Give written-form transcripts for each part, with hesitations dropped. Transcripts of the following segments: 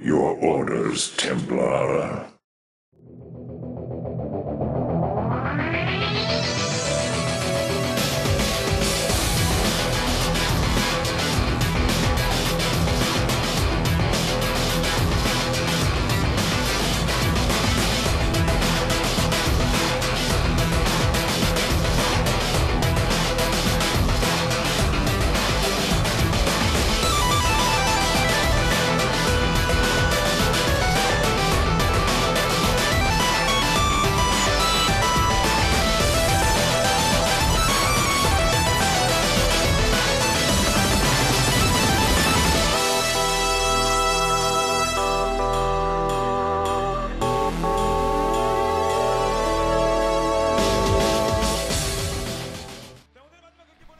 Your orders, Templar.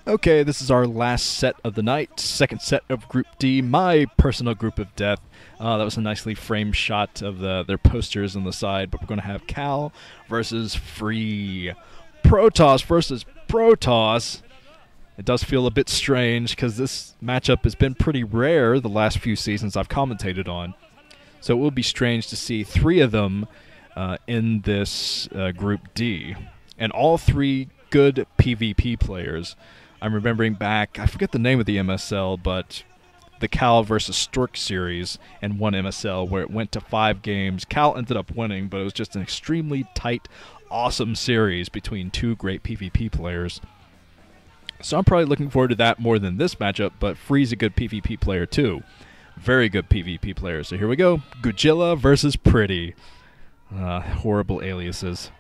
Okay, this is our last set of the night, second set of Group D, my personal group of death. That was a nicely framed shot of their posters on the side, but we're going to have Cal versus Free. Protoss versus Protoss. It does feel a bit strange because this matchup has been pretty rare the last few seasons I've commentated on. So it will be strange to see three of them in this Group D. And all three good PvP players. I'm remembering back, I forget the name of the MSL, but the Cal versus Stork series and one MSL where it went to 5 games. Cal ended up winning, but it was just an extremely tight, awesome series between two great PvP players. So I'm probably looking forward to that more than this matchup, but Free's a good PvP player too. Very good PvP player. So here we go. Gujilla versus Pretty. Horrible aliases.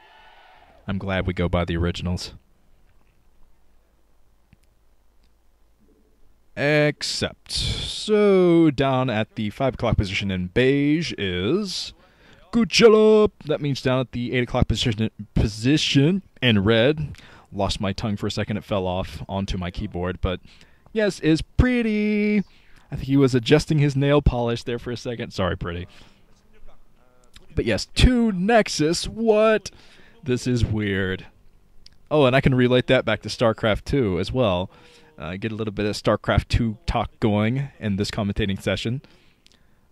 I'm glad we go by the originals. Except, so down at the 5 o'clock position in beige is Gujilla. That means down at the 8 o'clock position in red. Lost my tongue for a second, it fell off onto my keyboard, but yes, is Pretty. I think he was adjusting his nail polish there for a second. Sorry, Pretty. But yes, 2 Nexus, what? This is weird. Oh, and I can relate that back to StarCraft 2 as well. Get a little bit of StarCraft 2 talk going in this commentating session.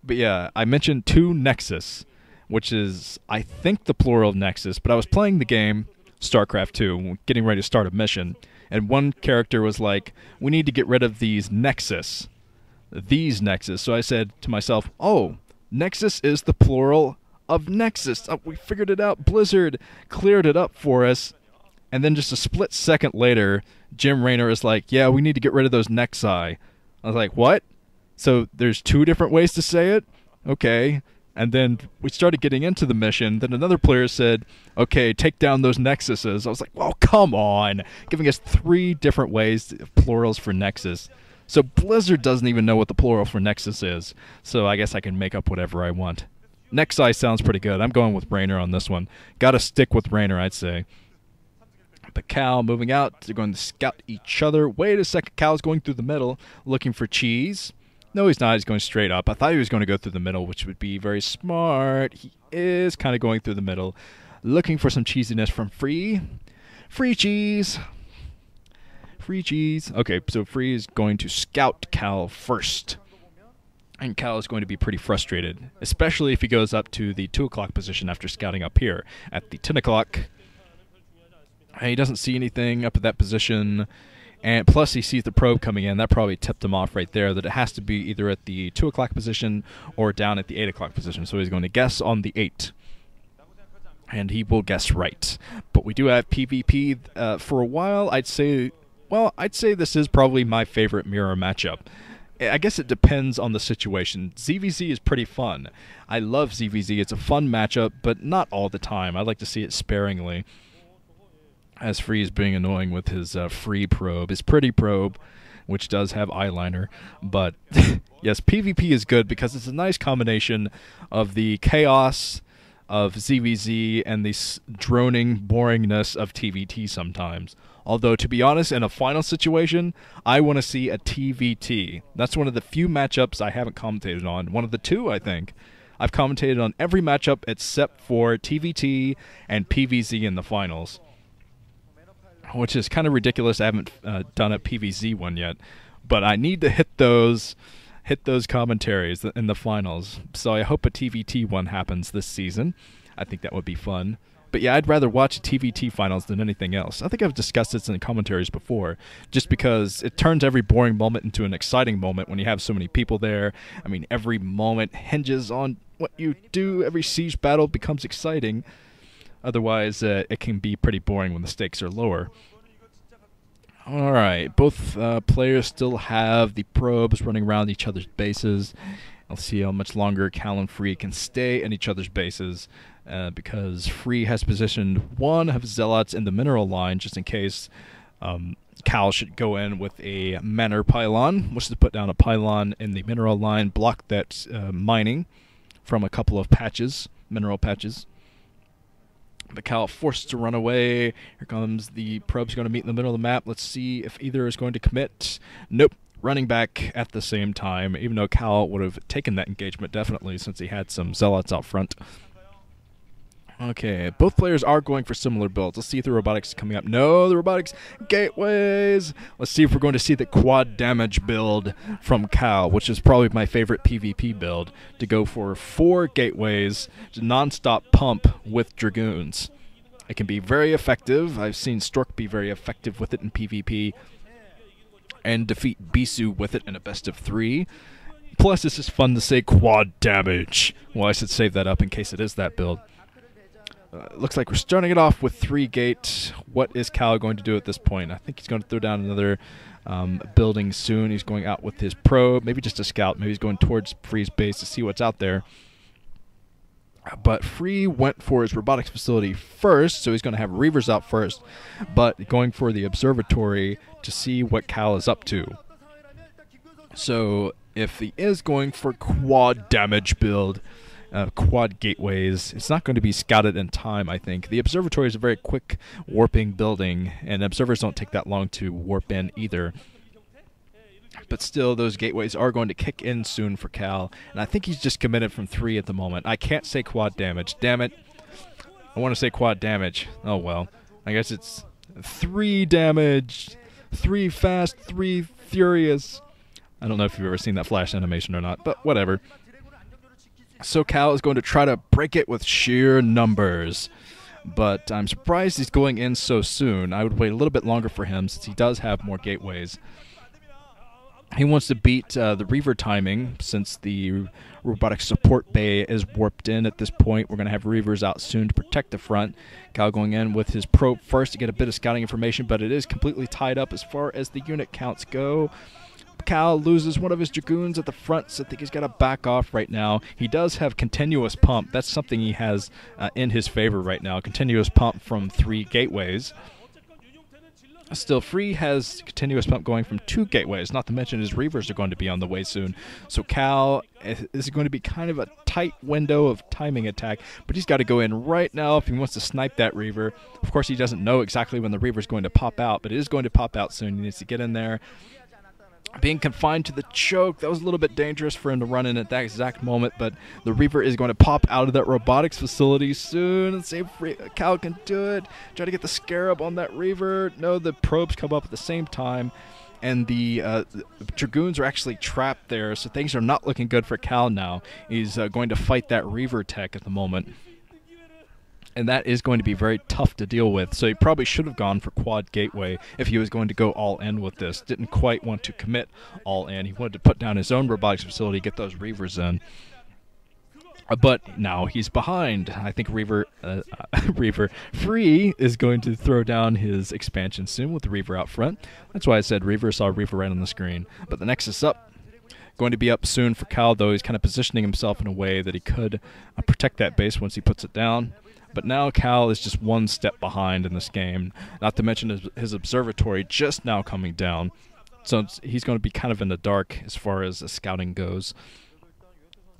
But yeah, I mentioned 2 Nexus, which is, I think, the plural of Nexus, but I was playing the game, StarCraft 2, getting ready to start a mission, and one character was like, we need to get rid of these Nexus. These Nexus. So I said to myself, oh, Nexus is the plural of Nexus. Oh, we figured it out. Blizzard cleared it up for us. And then just a split second later, Jim Raynor is like, yeah, we need to get rid of those Nexi. I was like, what? So there's 2 different ways to say it? Okay. And then we started getting into the mission. Then another player said, okay, take down those Nexuses. I was like, well, come on. Giving us 3 different ways, plurals for Nexus. So Blizzard doesn't even know what the plural for Nexus is. So I guess I can make up whatever I want. Nexi sounds pretty good. I'm going with Raynor on this one. Gotta stick with Raynor, I'd say. But Cal moving out. They're going to scout each other. Wait a second. Cal's going through the middle looking for cheese. No, he's not. He's going straight up. I thought he was going to go through the middle, which would be very smart. He is kind of going through the middle. Looking for some cheesiness from Free. Free cheese. Free cheese. Okay, so Free is going to scout Cal first. And Cal is going to be pretty frustrated, especially if he goes up to the 2 o'clock position after scouting up here. At the 10 o'clock... he doesn't see anything up at that position, and plus he sees the probe coming in. That probably tipped him off right there that it has to be either at the 2 o'clock position or down at the 8 o'clock position. So he's going to guess on the 8. And he will guess right. But we do have PvP for a while. I'd say this is probably my favorite mirror matchup. I guess it depends on the situation. ZVZ is pretty fun. I love ZVZ. It's a fun matchup, but not all the time. I like to see it sparingly. As Free is being annoying with his free probe, his pretty probe, which does have eyeliner. But yes, PvP is good because it's a nice combination of the chaos of ZVZ and the droning boringness of TVT sometimes. Although, to be honest, in a final situation, I want to see a TVT. That's one of the few matchups I haven't commentated on. One of the 2, I think. I've commentated on every matchup except for TVT and PVZ in the finals. Which is kind of ridiculous. I haven't done a PVZ one yet. But I need to hit those hit those commentaries in the finals. So I hope a TVT one happens this season. I think that would be fun. But yeah, I'd rather watch TVT finals than anything else. I think I've discussed this in the commentaries before, just because it turns every boring moment into an exciting moment when you have so many people there. I mean, every moment hinges on what you do. Every siege battle becomes exciting. Otherwise, it can be pretty boring when the stakes are lower. Alright, both players still have the probes running around each other's bases. I'll see how much longer Cal and Free can stay in each other's bases, because Free has positioned one of his zealots in the mineral line just in case Cal should go in with a manor pylon, which is to put down a pylon in the mineral line, block that mining from a couple of patches, mineral patches. But Cal forced to run away. Here comes the probes going to meet in the middle of the map. Let's see if either is going to commit. Nope. Running back at the same time, even though Cal would have taken that engagement definitely since he had some zealots out front. Okay, both players are going for similar builds. Let's see if the robotics is coming up. No, the robotics gateways. Let's see if we're going to see the quad damage build from Cal, which is probably my favorite PvP build, to go for 4 gateways to non-stop pump with dragoons. It can be very effective. I've seen Stork be very effective with it in PvP and defeat Bisu with it in a best of 3. Plus, it's just fun to say quad damage. Well, I should save that up in case it is that build. Looks like we're starting it off with 3 gate. What is Cal going to do at this point? I think he's going to throw down another building soon. He's going out with his probe, maybe just a scout. Maybe he's going towards Free's base to see what's out there. But Free went for his robotics facility first, so he's going to have Reavers out first, but going for the observatory to see what Cal is up to. So if he is going for quad damage build, quad gateways, it's not going to be scouted in time, I think. The observatory is a very quick warping building, and observers don't take that long to warp in either. But still, those gateways are going to kick in soon for Cal, and I think he's just committed from 3 at the moment. I can't say quad damage. Damn it. I want to say quad damage. Oh well. I guess it's 3 damage, 3 fast, 3 furious. I don't know if you've ever seen that flash animation or not, but whatever. So Cal is going to try to break it with sheer numbers. But I'm surprised he's going in so soon. I would wait a little bit longer for him since he does have more gateways. He wants to beat the Reaver timing since the robotic support bay is warped in at this point. We're going to have Reavers out soon to protect the front. Cal going in with his probe first to get a bit of scouting information, but it is completely tied up as far as the unit counts go. Cal loses one of his dragoons at the front, so I think he's got to back off right now. He does have continuous pump. That's something he has in his favor right now. Continuous pump from 3 gateways. Still, Free has continuous pump going from 2 gateways, not to mention his Reavers are going to be on the way soon. So Cal is going to be kind of a tight window of timing attack, but he's got to go in right now if he wants to snipe that Reaver. Of course, he doesn't know exactly when the Reaver is going to pop out, but it is going to pop out soon. He needs to get in there. Being confined to the choke, that was a little bit dangerous for him to run in at that exact moment, but the Reaver is going to pop out of that robotics facility soon. Let's see if Cal can do it. Try to get the Scarab on that Reaver. No, the probes come up at the same time, and the Dragoons are actually trapped there, so things are not looking good for Cal now. He's going to fight that Reaver tech at the moment. And that is going to be very tough to deal with. So he probably should have gone for quad gateway if he was going to go all in with this. Didn't quite want to commit all in. He wanted to put down his own robotics facility, get those Reavers in. But now he's behind. I think Reaver Free is going to throw down his expansion soon with the Reaver out front. That's why I said Reaver. Saw Reaver right on the screen. But the Nexus up. Going to be up soon for Cal, though. He's kind of positioning himself in a way that he could protect that base once he puts it down. But now Cal is just 1 step behind in this game, not to mention his observatory just now coming down. So he's going to be kind of in the dark as far as scouting goes.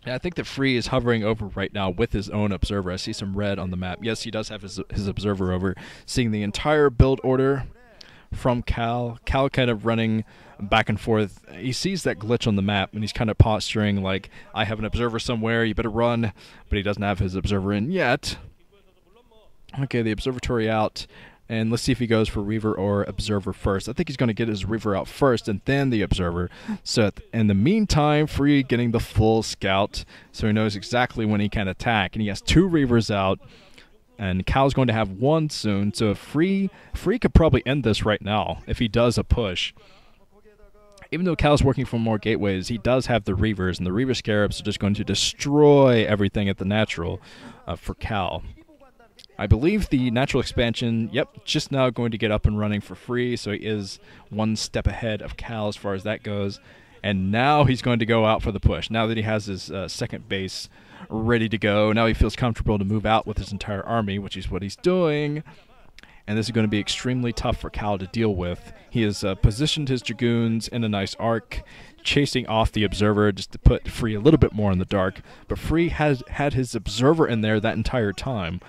And I think that Free is hovering over right now with his own observer. I see some red on the map. Yes, he does have his observer over, seeing the entire build order from Cal. Cal kind of running back and forth. He sees that glitch on the map, and he's kind of posturing like, I have an observer somewhere, you better run. But he doesn't have his observer in yet. Okay, the observatory out. And let's see if he goes for Reaver or Observer first. I think he's going to get his Reaver out first and then the Observer. So in the meantime, Free getting the full scout, so he knows exactly when he can attack. And he has 2 Reavers out, and Cal's going to have 1 soon. So if Free could probably end this right now if he does a push. Even though Cal's working for more gateways, he does have the Reavers, and the Reaver Scarabs are just going to destroy everything at the natural for Cal. I believe the natural expansion, just now going to get up and running for Free, so he is 1 step ahead of Cal as far as that goes. And now he's going to go out for the push. Now that he has his second base ready to go, now he feels comfortable to move out with his entire army, which is what he's doing. And this is going to be extremely tough for Cal to deal with. He has positioned his Dragoons in a nice arc, chasing off the Observer just to put Free a little bit more in the dark. But Free has had his Observer in there that entire time.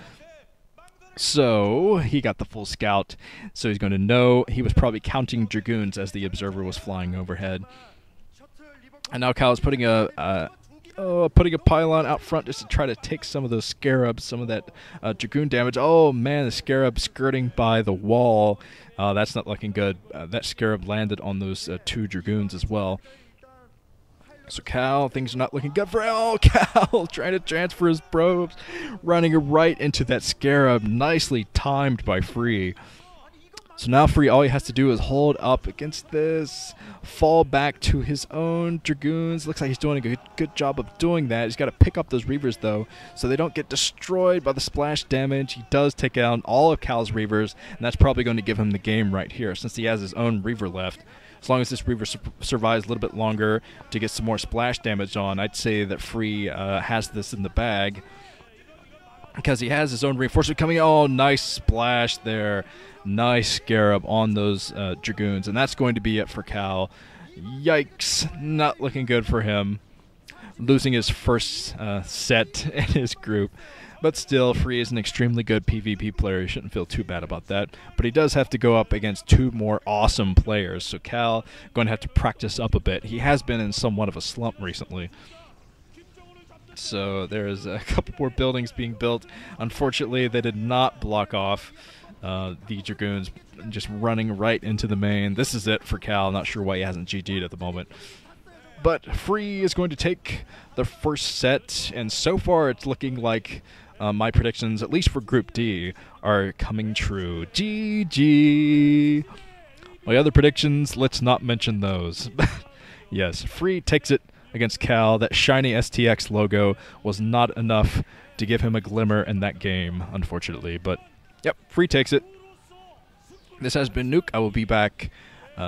So he got the full scout, so he's going to know he was probably counting Dragoons as the Observer was flying overhead. And now Cal is putting a pylon out front just to try to take some of those Scarabs, some of that Dragoon damage. Oh man, the Scarab skirting by the wall. That's not looking good. That Scarab landed on those 2 Dragoons as well. So Cal, things are not looking good for Cal trying to transfer his probes, running right into that Scarab, nicely timed by Free. So now Free, all he has to do is hold up against this, fall back to his own Dragoons. Looks like he's doing a good job of doing that. He's got to pick up those Reavers, though, so they don't get destroyed by the splash damage. He does take out all of Cal's Reavers, and that's probably going to give him the game right here, since he has his own Reaver left. As long as this Reaver survives a little bit longer to get some more splash damage on, I'd say that Free has this in the bag. Because he has his own reinforcement coming. Oh, nice splash there. Nice Scarab on those Dragoons. And that's going to be it for Cal. Yikes. Not looking good for him. Losing his first set in his group. But still, Free is an extremely good PvP player. He shouldn't feel too bad about that. But he does have to go up against 2 more awesome players. So Cal going to have to practice up a bit. He has been in somewhat of a slump recently. So there's a couple more buildings being built. Unfortunately, they did not block off the Dragoons, just running right into the main. This is it for Cal. Not sure why he hasn't GG'd at the moment. But Free is going to take the first set, and so far it's looking like my predictions, at least for Group D, are coming true. GG! My other predictions, let's not mention those. Yes, Free takes it against Cal. That shiny STX logo was not enough to give him a glimmer in that game, unfortunately. But, yep, Free takes it. This has been Nuke. I will be back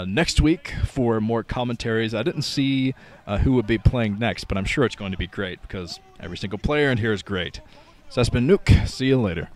next week for more commentaries. I didn't see who would be playing next, but I'm sure it's going to be great because every single player in here is great. So that's been Nuke. See you later.